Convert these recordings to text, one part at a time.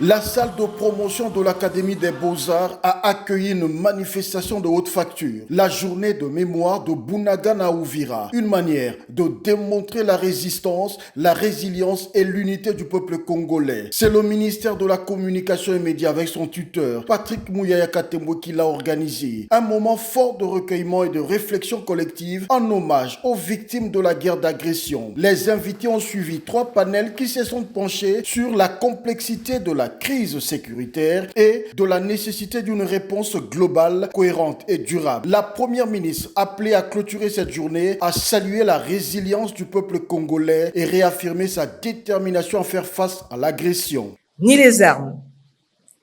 La salle de promotion de l'Académie des Beaux-Arts a accueilli une manifestation de haute facture, la journée de mémoire de Bunagana Uvira, une manière de démontrer la résistance, la résilience et l'unité du peuple congolais. C'est le ministère de la Communication et Médias avec son tuteur, Patrick Mouyaya Katembo, qui l'a organisé. Un moment fort de recueillement et de réflexion collective en hommage aux victimes de la guerre d'agression. Les invités ont suivi 3 panels qui se sont penchés sur la complexité de la crise sécuritaire et de la nécessité d'une réponse globale, cohérente et durable. La première ministre, appelée à clôturer cette journée, a salué la résilience du peuple congolais et réaffirmé sa détermination à faire face à l'agression. Ni les armes,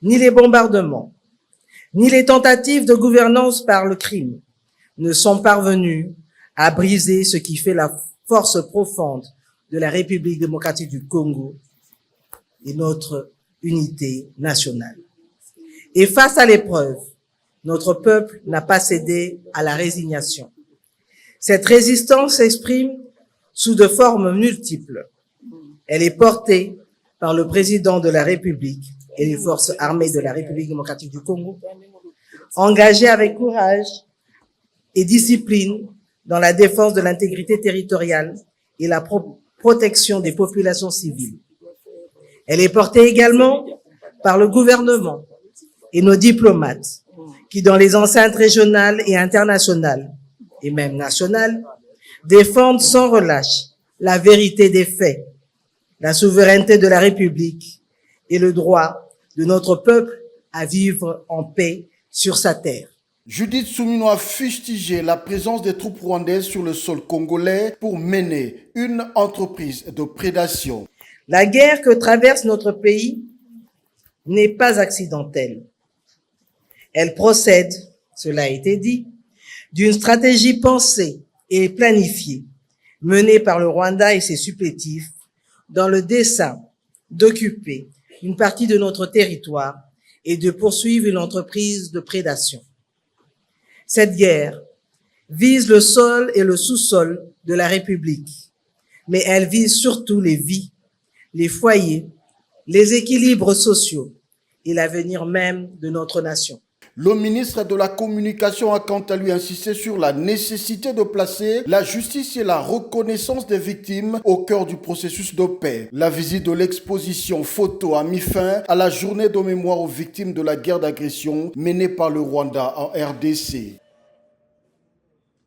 ni les bombardements, ni les tentatives de gouvernance par le crime ne sont parvenus à briser ce qui fait la force profonde de la République démocratique du Congo et notre unité nationale. Et face à l'épreuve, notre peuple n'a pas cédé à la résignation. Cette résistance s'exprime sous de formes multiples. Elle est portée par le président de la République et les forces armées de la République démocratique du Congo, engagées avec courage et discipline dans la défense de l'intégrité territoriale et la protection des populations civiles. Elle est portée également par le gouvernement et nos diplomates qui, dans les enceintes régionales et internationales, et même nationales, défendent sans relâche la vérité des faits, la souveraineté de la République et le droit de notre peuple à vivre en paix sur sa terre. Judith Soumino a fustigé la présence des troupes rwandaises sur le sol congolais pour mener une entreprise de prédation. La guerre que traverse notre pays n'est pas accidentelle. Elle procède, cela a été dit, d'une stratégie pensée et planifiée, menée par le Rwanda et ses supplétifs, dans le dessein d'occuper une partie de notre territoire et de poursuivre une entreprise de prédation. Cette guerre vise le sol et le sous-sol de la République, mais elle vise surtout les vies, les foyers, les équilibres sociaux et l'avenir même de notre nation. Le ministre de la Communication a quant à lui insisté sur la nécessité de placer la justice et la reconnaissance des victimes au cœur du processus de paix. La visite de l'exposition photo a mis fin à la journée de mémoire aux victimes de la guerre d'agression menée par le Rwanda en RDC.